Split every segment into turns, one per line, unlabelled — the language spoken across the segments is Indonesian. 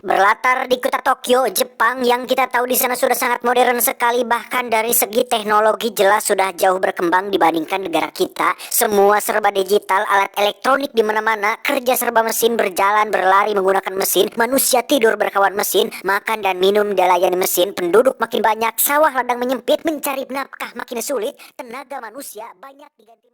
Berlatar di kota Tokyo, Jepang, yang kita tahu di sana sudah sangat modern sekali, bahkan dari segi teknologi jelas sudah jauh berkembang dibandingkan negara kita. Semua serba digital, alat elektronik di mana-mana, kerja serba mesin, berjalan, berlari menggunakan mesin, manusia tidur berkawan mesin, makan dan minum dilayani mesin, penduduk makin banyak, sawah ladang menyempit, mencari nafkah makin sulit, tenaga manusia banyak diganti.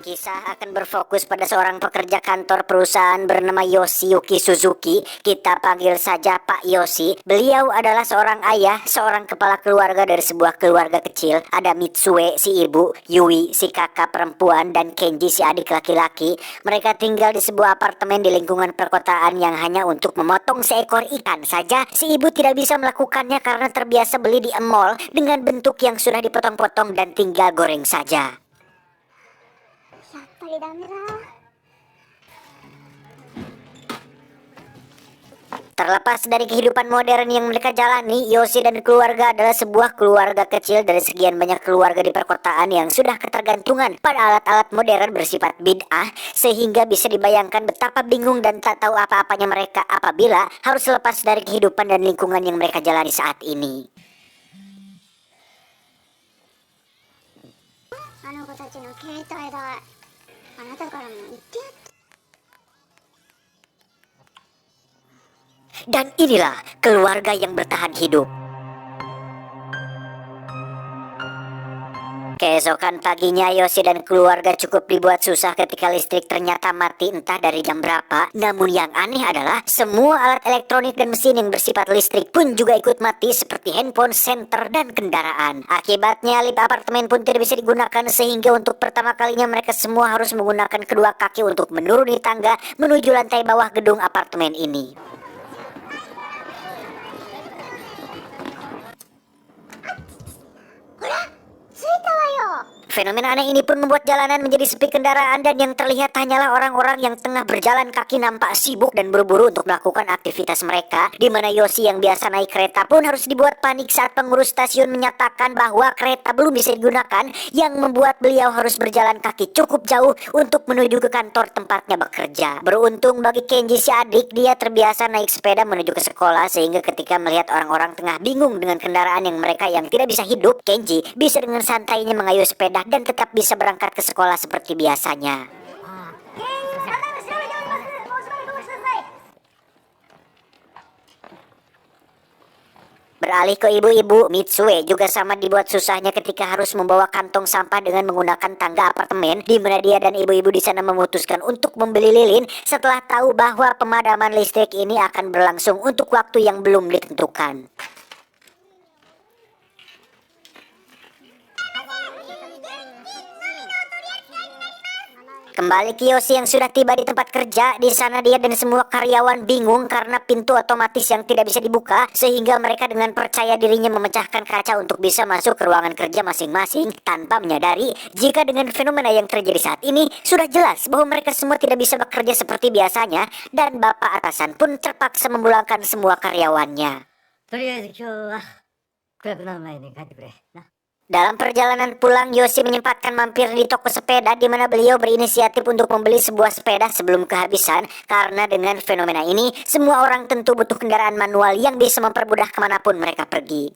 Kisah akan berfokus pada seorang pekerja kantor perusahaan bernama Yoshiyuki Suzuki. Kita panggil saja Pak Yoshi. Beliau adalah seorang ayah, seorang kepala keluarga dari sebuah keluarga kecil. Ada Mitsue si ibu, Yui si kakak perempuan, dan Kenji si adik laki-laki. Mereka tinggal di sebuah apartemen di lingkungan perkotaan yang hanya untuk memotong seekor ikan saja. Si ibu tidak bisa melakukannya karena terbiasa beli di mall dengan bentuk yang sudah dipotong-potong dan tinggal goreng saja. Terlepas dari kehidupan modern yang mereka jalani, Yoshi dan keluarga adalah sebuah keluarga kecil dari sekian banyak keluarga di perkotaan yang sudah ketergantungan pada alat-alat modern bersifat bid'ah, sehingga bisa dibayangkan betapa bingung dan tak tahu apa-apanya mereka apabila harus lepas dari kehidupan dan lingkungan yang mereka jalani saat ini. Dan inilah keluarga yang bertahan hidup. Keesokan paginya, Yoshi dan keluarga cukup dibuat susah ketika listrik ternyata mati entah dari jam berapa. Namun yang aneh adalah semua alat elektronik dan mesin yang bersifat listrik pun juga ikut mati, seperti handphone, senter, dan kendaraan. Akibatnya lift apartemen pun tidak bisa digunakan, sehingga untuk pertama kalinya mereka semua harus menggunakan kedua kaki untuk menuruni tangga menuju lantai bawah gedung apartemen ini. Fenomena aneh ini pun membuat jalanan menjadi sepi kendaraan, dan yang terlihat hanyalah orang-orang yang tengah berjalan kaki nampak sibuk dan buru-buru untuk melakukan aktivitas mereka, di mana Yoshi yang biasa naik kereta pun harus dibuat panik saat pengurus stasiun menyatakan bahwa kereta belum bisa digunakan, yang membuat beliau harus berjalan kaki cukup jauh untuk menuju ke kantor tempatnya bekerja. Beruntung bagi Kenji si adik, dia terbiasa naik sepeda menuju ke sekolah, sehingga ketika melihat orang-orang tengah bingung dengan kendaraan yang mereka yang tidak bisa hidup, Kenji bisa dengan santainya mengayuh sepeda dan tetap bisa berangkat ke sekolah seperti biasanya. Beralih ke ibu-ibu, Mitsue juga sama dibuat susahnya ketika harus membawa kantong sampah dengan menggunakan tangga apartemen, di mana dia dan ibu-ibu di sana memutuskan untuk membeli lilin setelah tahu bahwa pemadaman listrik ini akan berlangsung untuk waktu yang belum ditentukan. Kembali ke Yoshi yang sudah tiba di tempat kerja. Di sana dia dan semua karyawan bingung karena pintu otomatis yang tidak bisa dibuka, sehingga mereka dengan percaya dirinya memecahkan kaca untuk bisa masuk ke ruangan kerja masing-masing tanpa menyadari jika dengan fenomena yang terjadi saat ini sudah jelas bahwa mereka semua tidak bisa bekerja seperti biasanya, dan bapak atasan pun terpaksa memulangkan semua karyawannya. Dalam perjalanan pulang, Yoshi menyempatkan mampir di toko sepeda, di mana beliau berinisiatif untuk membeli sebuah sepeda sebelum kehabisan, karena dengan fenomena ini semua orang tentu butuh kendaraan manual yang bisa mempermudah kemanapun mereka pergi.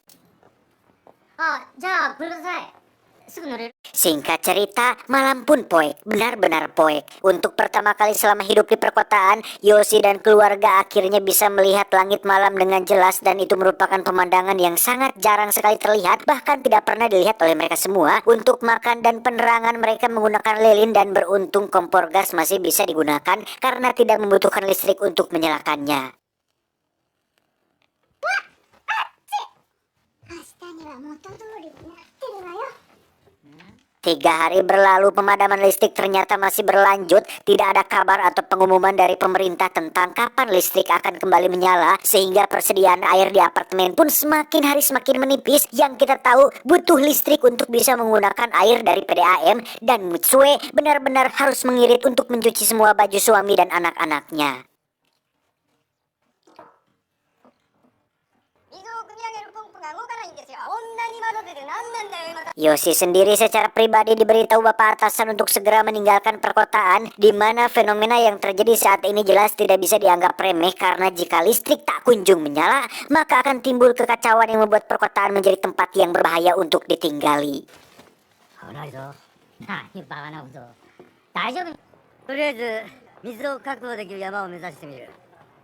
Singkat cerita, malam pun poek, benar-benar poek. Untuk pertama kali selama hidup di perkotaan, Yoshi dan keluarga akhirnya bisa melihat langit malam dengan jelas, dan itu merupakan pemandangan yang sangat jarang sekali terlihat, bahkan tidak pernah dilihat oleh mereka semua. Untuk makan dan penerangan mereka menggunakan lilin, dan beruntung kompor gas masih bisa digunakan karena tidak membutuhkan listrik untuk menyalakannya. 3 hari berlalu, pemadaman listrik ternyata masih berlanjut. Tidak ada kabar atau pengumuman dari pemerintah tentang kapan listrik akan kembali menyala, sehingga persediaan air di apartemen pun semakin hari semakin menipis. Yang kita tahu butuh listrik untuk bisa menggunakan air dari PDAM, dan Mitsue benar-benar harus mengirit untuk mencuci semua baju suami dan anak-anaknya. Yoshi sendiri secara pribadi diberitahu bapak atasan untuk segera meninggalkan perkotaan, di mana fenomena yang terjadi saat ini jelas tidak bisa dianggap remeh karena jika listrik tak kunjung menyala, maka akan timbul kekacauan yang membuat perkotaan menjadi tempat yang berbahaya untuk ditinggali.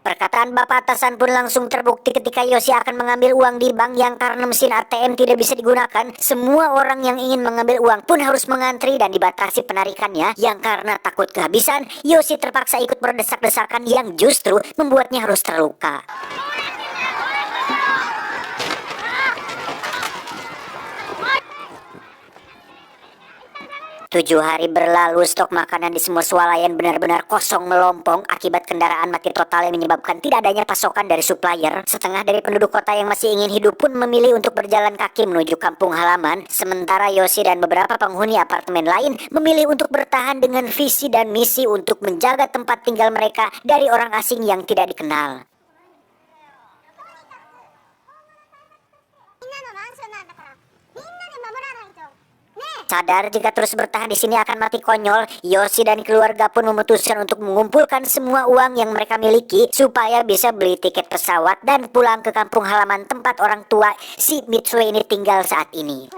Perkataan bapak atasan pun langsung terbukti ketika Yoshi akan mengambil uang di bank yang karena mesin ATM tidak bisa digunakan. Semua orang yang ingin mengambil uang pun harus mengantri dan dibatasi penarikannya, yang karena takut kehabisan, Yoshi terpaksa ikut berdesak-desakan yang justru membuatnya harus terluka. 7 hari berlalu, stok makanan di semua swalayan benar-benar kosong melompong akibat kendaraan mati total yang menyebabkan tidak adanya pasokan dari supplier. Setengah dari penduduk kota yang masih ingin hidup pun memilih untuk berjalan kaki menuju kampung halaman, sementara Yoshi dan beberapa penghuni apartemen lain memilih untuk bertahan dengan visi dan misi untuk menjaga tempat tinggal mereka dari orang asing yang tidak dikenal. Sadar jika terus bertahan di sini akan mati konyol, Yoshi dan keluarga pun memutuskan untuk mengumpulkan semua uang yang mereka miliki supaya bisa beli tiket pesawat dan pulang ke kampung halaman tempat orang tua si Mitsue ini tinggal saat ini.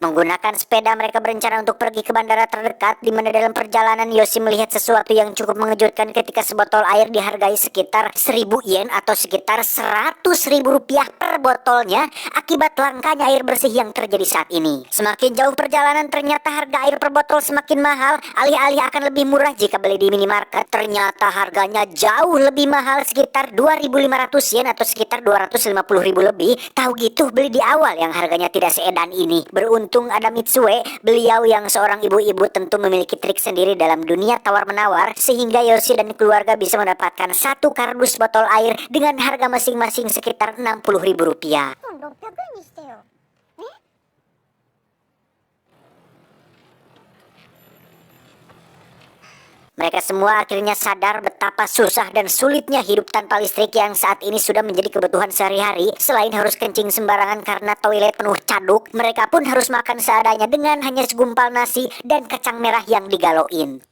Menggunakan sepeda, mereka berencana untuk pergi ke bandara terdekat, di mana dalam perjalanan Yoshi melihat sesuatu yang cukup mengejutkan ketika sebotol air dihargai sekitar 1000 yen atau sekitar 100.000 rupiah per botolnya akibat langkanya air bersih yang terjadi saat ini. Semakin jauh perjalanan, ternyata harga air per botol semakin mahal. Alih-alih akan lebih murah jika beli di minimarket, ternyata harganya jauh lebih mahal, sekitar 2.500 yen atau sekitar 250.000 lebih. Tahu gitu beli di awal yang harganya tidak seedan ini. Beruntung ada Mitsue, beliau yang seorang ibu-ibu tentu memiliki trik sendiri dalam dunia tawar-menawar, sehingga Yoshi dan keluarga bisa mendapatkan satu kardus botol air dengan harga masing-masing sekitar 60.000 rupiah. Mereka semua akhirnya sadar betapa susah dan sulitnya hidup tanpa listrik yang saat ini sudah menjadi kebutuhan sehari-hari. Selain harus kencing sembarangan karena toilet penuh caduk, mereka pun harus makan seadanya dengan hanya segumpal nasi dan kacang merah yang digaloin.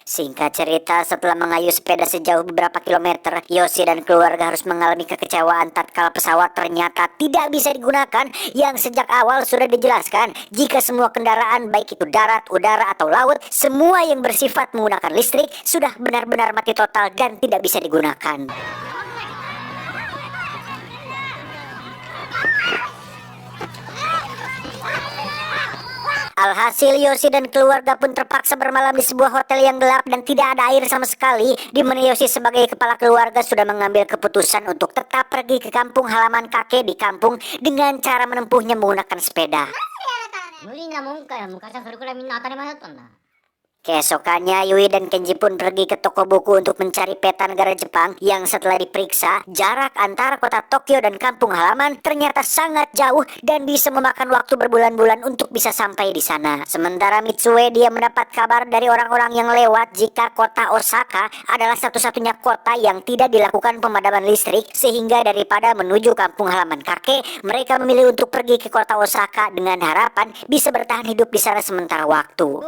Singkat cerita, setelah mengayuh sepeda sejauh beberapa kilometer, Yoshi dan keluarga harus mengalami kekecewaan tatkala pesawat ternyata tidak bisa digunakan, yang sejak awal sudah dijelaskan jika semua kendaraan baik itu darat, udara, atau laut, semua yang bersifat menggunakan listrik sudah benar-benar mati total dan tidak bisa digunakan. Alhasil Yoshi dan keluarga pun terpaksa bermalam di sebuah hotel yang gelap dan tidak ada air sama sekali, di mana Yoshi sebagai kepala keluarga sudah mengambil keputusan untuk tetap pergi ke kampung halaman kakek di kampung dengan cara menempuhnya menggunakan sepeda. Keesokannya, Yui dan Kenji pun pergi ke toko buku untuk mencari peta negara Jepang yang setelah diperiksa, jarak antara kota Tokyo dan kampung halaman ternyata sangat jauh dan bisa memakan waktu berbulan-bulan untuk bisa sampai di sana. Sementara Mitsue, dia mendapat kabar dari orang-orang yang lewat jika kota Osaka adalah satu-satunya kota yang tidak dilakukan pemadaman listrik, sehingga daripada menuju kampung halaman kakek, mereka memilih untuk pergi ke kota Osaka dengan harapan bisa bertahan hidup di sana sementara waktu.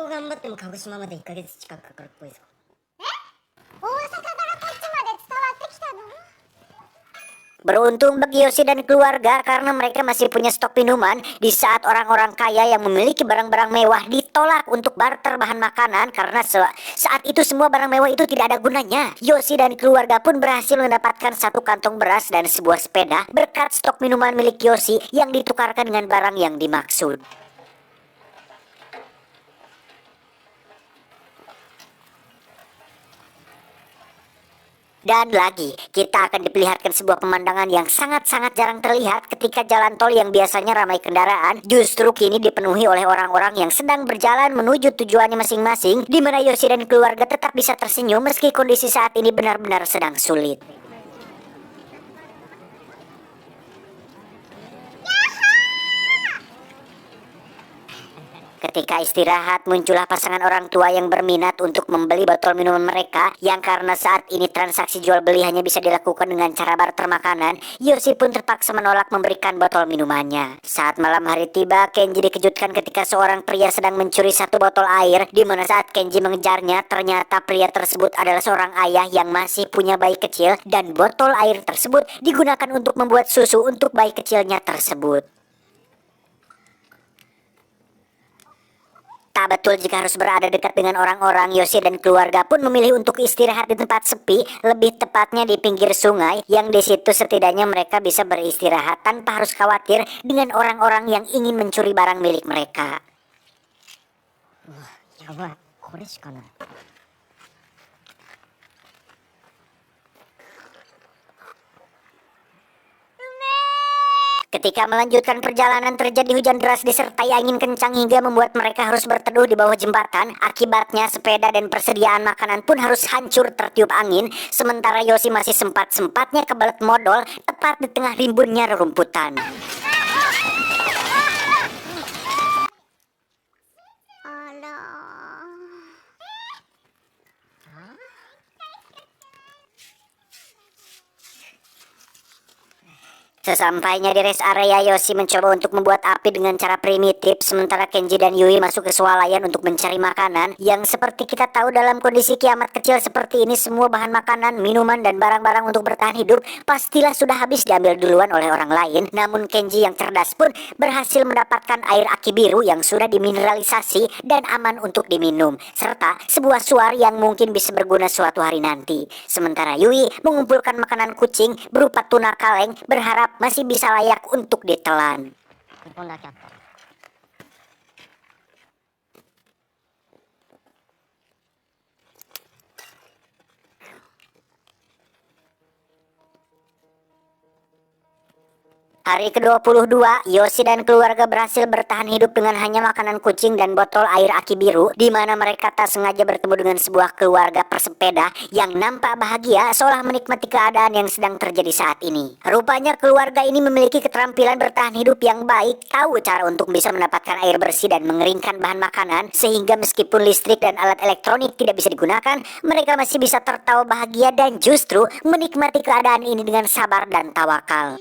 Beruntung bagi Yoshi dan keluarga karena mereka masih punya stok minuman di saat orang-orang kaya yang memiliki barang-barang mewah ditolak untuk barter bahan makanan karena saat itu semua barang mewah itu tidak ada gunanya. Yoshi dan keluarga pun berhasil mendapatkan satu kantong beras dan sebuah sepeda berkat stok minuman milik Yoshi yang ditukarkan dengan barang yang dimaksud. Dan lagi, kita akan diperlihatkan sebuah pemandangan yang sangat-sangat jarang terlihat ketika jalan tol yang biasanya ramai kendaraan justru kini dipenuhi oleh orang-orang yang sedang berjalan menuju tujuannya masing-masing, di mana Yoshi dan keluarga tetap bisa tersenyum meski kondisi saat ini benar-benar sedang sulit. Ketika istirahat, muncullah pasangan orang tua yang berminat untuk membeli botol minuman mereka, yang karena saat ini transaksi jual beli hanya bisa dilakukan dengan cara barter makanan. Yoshi pun terpaksa menolak memberikan botol minumannya. Saat malam hari tiba, Kenji dikejutkan ketika seorang pria sedang mencuri satu botol air, di mana saat Kenji mengejarnya, ternyata pria tersebut adalah seorang ayah yang masih punya bayi kecil, dan botol air tersebut digunakan untuk membuat susu untuk bayi kecilnya tersebut. Tak betul jika harus berada dekat dengan orang-orang. Yoshi dan keluarga pun memilih untuk istirahat di tempat sepi, lebih tepatnya di pinggir sungai, yang di situ setidaknya mereka bisa beristirahat tanpa harus khawatir dengan orang-orang yang ingin mencuri barang milik mereka. Ketika melanjutkan perjalanan, terjadi hujan deras disertai angin kencang hingga membuat mereka harus berteduh di bawah jembatan. Akibatnya sepeda dan persediaan makanan pun harus hancur tertiup angin. Sementara Yoshi masih sempat-sempatnya kebelet modal tepat di tengah rimbunnya rerumputan. Sesampainya di rest area, Yoshi mencoba untuk membuat api dengan cara primitif, sementara Kenji dan Yui masuk ke swalayan untuk mencari makanan. Yang seperti kita tahu, dalam kondisi kiamat kecil seperti ini, semua bahan makanan, minuman, dan barang-barang untuk bertahan hidup pastilah sudah habis diambil duluan oleh orang lain. Namun Kenji yang cerdas pun berhasil mendapatkan air aki biru yang sudah dimineralisasi dan aman untuk diminum, serta sebuah suar yang mungkin bisa berguna suatu hari nanti. Sementara Yui mengumpulkan makanan kucing berupa tuna kaleng, berharap masih bisa layak untuk ditelan. Hari ke-22, Yoshi dan keluarga berhasil bertahan hidup dengan hanya makanan kucing dan botol air aki biru, di mana mereka tak sengaja bertemu dengan sebuah keluarga persepeda yang nampak bahagia seolah menikmati keadaan yang sedang terjadi saat ini. Rupanya keluarga ini memiliki keterampilan bertahan hidup yang baik, tahu cara untuk bisa mendapatkan air bersih dan mengeringkan bahan makanan, sehingga meskipun listrik dan alat elektronik tidak bisa digunakan, mereka masih bisa tertawa bahagia dan justru menikmati keadaan ini dengan sabar dan tawakal.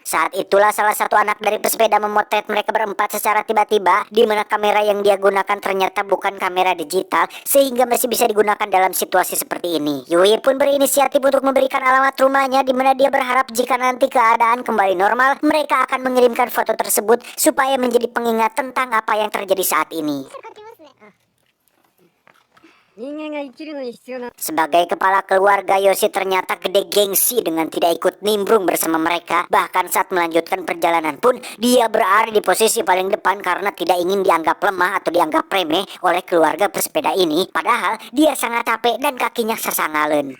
Saat itulah salah satu anak dari pesepeda memotret mereka berempat secara tiba-tiba, di mana kamera yang dia gunakan ternyata bukan kamera digital, sehingga masih bisa digunakan dalam situasi seperti ini. Yui pun berinisiatif untuk memberikan alamat rumahnya, di mana dia berharap jika nanti keadaan kembali normal, mereka akan mengirimkan foto tersebut supaya menjadi pengingat tentang apa yang terjadi saat ini. Sebagai kepala keluarga, Yoshi ternyata gede gengsi dengan tidak ikut nimbrung bersama mereka. Bahkan saat melanjutkan perjalanan pun, dia berada di posisi paling depan karena tidak ingin dianggap lemah atau dianggap remeh oleh keluarga pesepeda ini. Padahal dia sangat capek dan kakinya sesangalen.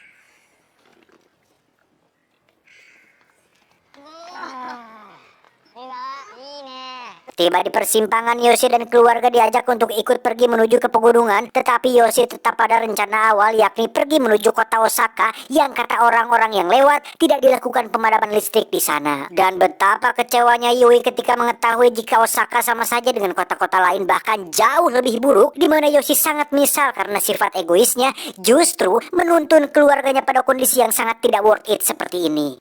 Tiba di persimpangan, Yoshi dan keluarga diajak untuk ikut pergi menuju ke pegunungan, tetapi Yoshi tetap pada rencana awal, yakni pergi menuju kota Osaka yang kata orang-orang yang lewat tidak dilakukan pemadaman listrik di sana. Dan betapa kecewanya Yui ketika mengetahui jika Osaka sama saja dengan kota-kota lain, bahkan jauh lebih buruk, di mana Yoshi sangat menyesal karena sifat egoisnya justru menuntun keluarganya pada kondisi yang sangat tidak worth it seperti ini.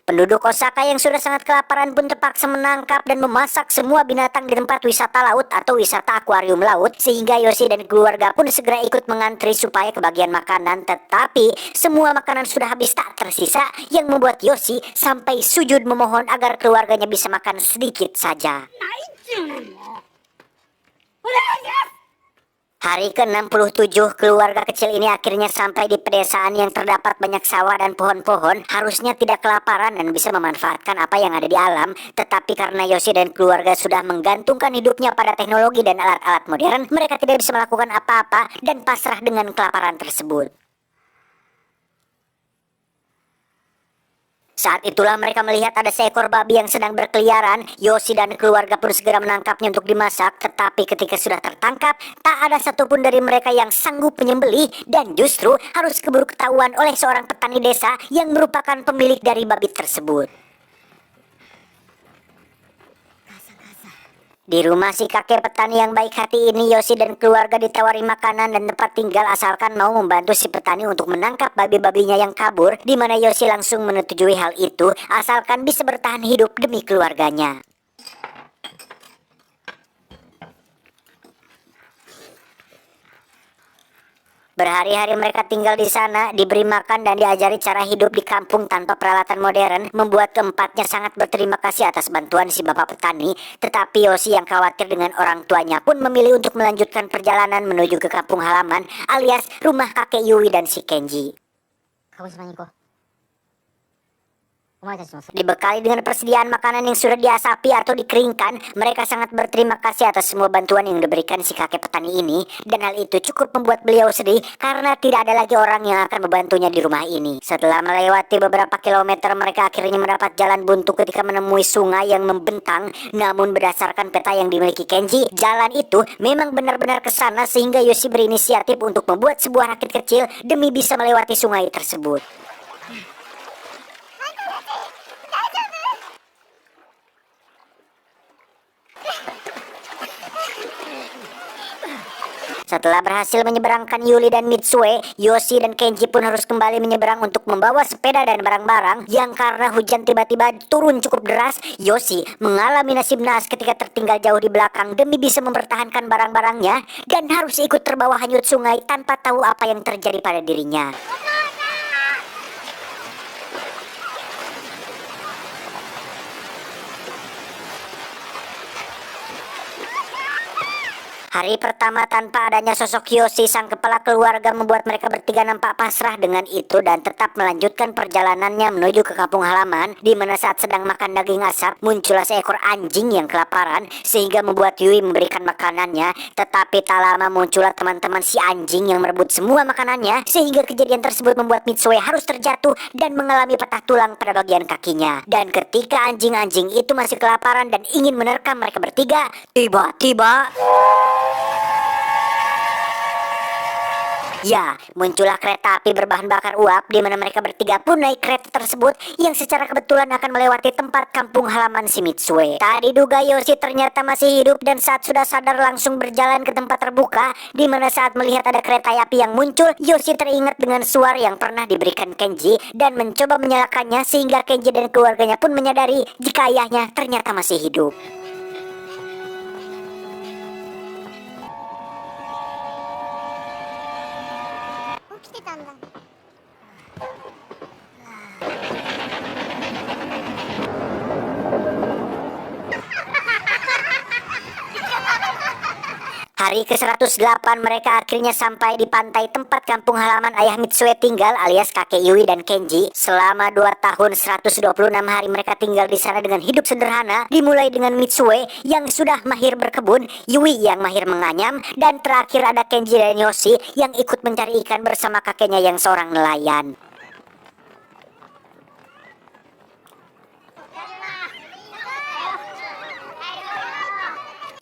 Penduduk Osaka yang sudah sangat kelaparan pun terpaksa menangkap dan memasak semua binatang di tempat wisata laut atau wisata akuarium laut, sehingga Yoshi dan keluarga pun segera ikut mengantri supaya kebagian makanan. Tetapi semua makanan sudah habis tak tersisa, yang membuat Yoshi sampai sujud memohon agar keluarganya bisa makan sedikit saja. Hari ke-67, keluarga kecil ini akhirnya sampai di pedesaan yang terdapat banyak sawah dan pohon-pohon. Harusnya tidak kelaparan dan bisa memanfaatkan apa yang ada di alam. Tetapi karena Yoshi dan keluarga sudah menggantungkan hidupnya pada teknologi dan alat-alat modern, mereka tidak bisa melakukan apa-apa dan pasrah dengan kelaparan tersebut. Saat itulah mereka melihat ada seekor babi yang sedang berkeliaran. Yoshi dan keluarga pun segera menangkapnya untuk dimasak. Tetapi ketika sudah tertangkap, tak ada satupun dari mereka yang sanggup menyembelih, dan justru harus keburu ketahuan oleh seorang petani desa yang merupakan pemilik dari babi tersebut. Di rumah si kakek petani yang baik hati ini, Yoshi dan keluarga ditawari makanan dan tempat tinggal asalkan mau membantu si petani untuk menangkap babi-babinya yang kabur, di mana Yoshi langsung menyetujui hal itu asalkan bisa bertahan hidup demi keluarganya. Berhari-hari mereka tinggal di sana, diberi makan dan diajari cara hidup di kampung tanpa peralatan modern, membuat keempatnya sangat berterima kasih atas bantuan si bapak petani. Tetapi Yoshi yang khawatir dengan orang tuanya pun memilih untuk melanjutkan perjalanan menuju ke kampung halaman alias rumah kakek Yui dan si Kenji. Dibekali dengan persediaan makanan yang sudah diasapi atau dikeringkan, mereka sangat berterima kasih atas semua bantuan yang diberikan si kakek petani ini, dan hal itu cukup membuat beliau sedih karena tidak ada lagi orang yang akan membantunya di rumah ini. Setelah melewati beberapa kilometer, mereka akhirnya mendapat jalan buntu ketika menemui sungai yang membentang. Namun berdasarkan peta yang dimiliki Kenji, jalan itu memang benar-benar ke sana, sehingga Yoshi berinisiatif untuk membuat sebuah rakit kecil demi bisa melewati sungai tersebut. Setelah berhasil menyeberangkan Yuri dan Mitsue, Yoshi dan Kenji pun harus kembali menyeberang untuk membawa sepeda dan barang-barang yang karena hujan tiba-tiba turun cukup deras. Yoshi mengalami nasib naas ketika tertinggal jauh di belakang demi bisa mempertahankan barang-barangnya dan harus ikut terbawa hanyut sungai tanpa tahu apa yang terjadi pada dirinya. Hari pertama tanpa adanya sosok Yoshi, sang kepala keluarga, membuat mereka bertiga nampak pasrah dengan itu dan tetap melanjutkan perjalanannya menuju ke kampung halaman, di mana saat sedang makan daging asap muncullah seekor anjing yang kelaparan sehingga membuat Yui memberikan makanannya. Tetapi tak lama muncullah teman-teman si anjing yang merebut semua makanannya, sehingga kejadian tersebut membuat Mitsue harus terjatuh dan mengalami patah tulang pada bagian kakinya. Dan ketika anjing-anjing itu masih kelaparan dan ingin menerkam mereka bertiga, tiba-tiba ya, muncullah kereta api berbahan bakar uap, di mana mereka bertiga pun naik kereta tersebut yang secara kebetulan akan melewati tempat kampung halaman si Mitsue. Tak diduga Yoshi ternyata masih hidup, dan saat sudah sadar langsung berjalan ke tempat terbuka, di mana saat melihat ada kereta api yang muncul, Yoshi teringat dengan suara yang pernah diberikan Kenji dan mencoba menyalakannya, sehingga Kenji dan keluarganya pun menyadari jika ayahnya ternyata masih hidup. Hari ke-108 mereka akhirnya sampai di pantai tempat kampung halaman ayah Mitsue tinggal alias kakek Yui dan Kenji. Selama 2 tahun 126 hari mereka tinggal di sana dengan hidup sederhana, dimulai dengan Mitsue yang sudah mahir berkebun, Yui yang mahir menganyam, dan terakhir ada Kenji dan Yoshi yang ikut mencari ikan bersama kakeknya yang seorang nelayan.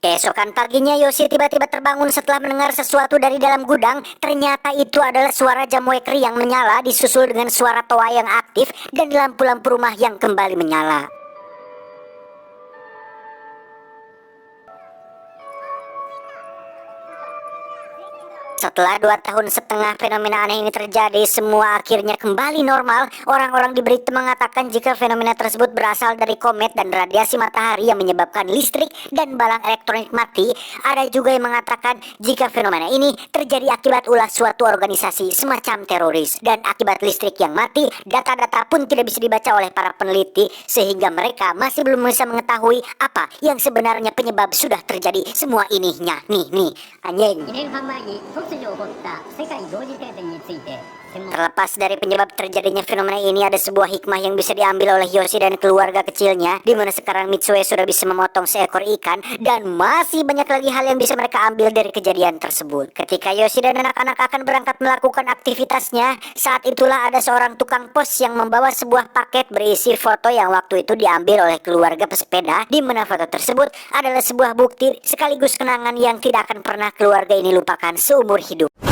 Keesokan paginya Yoshi tiba-tiba terbangun setelah mendengar sesuatu dari dalam gudang. Ternyata itu adalah suara jamuekri yang menyala disusul dengan suara toa yang aktif dan lampu-lampu rumah yang kembali menyala. Setelah 2 tahun setengah fenomena aneh ini terjadi, semua akhirnya kembali normal. Orang-orang di berita mengatakan jika fenomena tersebut berasal dari komet dan radiasi matahari yang menyebabkan listrik dan balang elektronik mati. Ada juga yang mengatakan jika fenomena ini terjadi akibat ulah suatu organisasi semacam teroris. Dan akibat listrik yang mati, data-data pun tidak bisa dibaca oleh para peneliti, sehingga mereka masih belum bisa mengetahui apa yang sebenarnya penyebab sudah terjadi semua ininya. Nih, anjing.
2年半前に突如起こった世界同時停電について
Terlepas dari penyebab terjadinya fenomena ini, ada sebuah hikmah yang bisa diambil oleh Yoshi dan keluarga kecilnya, di mana sekarang Mitsue sudah bisa memotong seekor ikan, dan masih banyak lagi hal yang bisa mereka ambil dari kejadian tersebut. Ketika Yoshi dan anak-anak akan berangkat melakukan aktivitasnya, saat itulah ada seorang tukang pos yang membawa sebuah paket berisi foto yang waktu itu diambil oleh keluarga pesepeda, di mana foto tersebut adalah sebuah bukti sekaligus kenangan yang tidak akan pernah keluarga ini lupakan seumur hidup.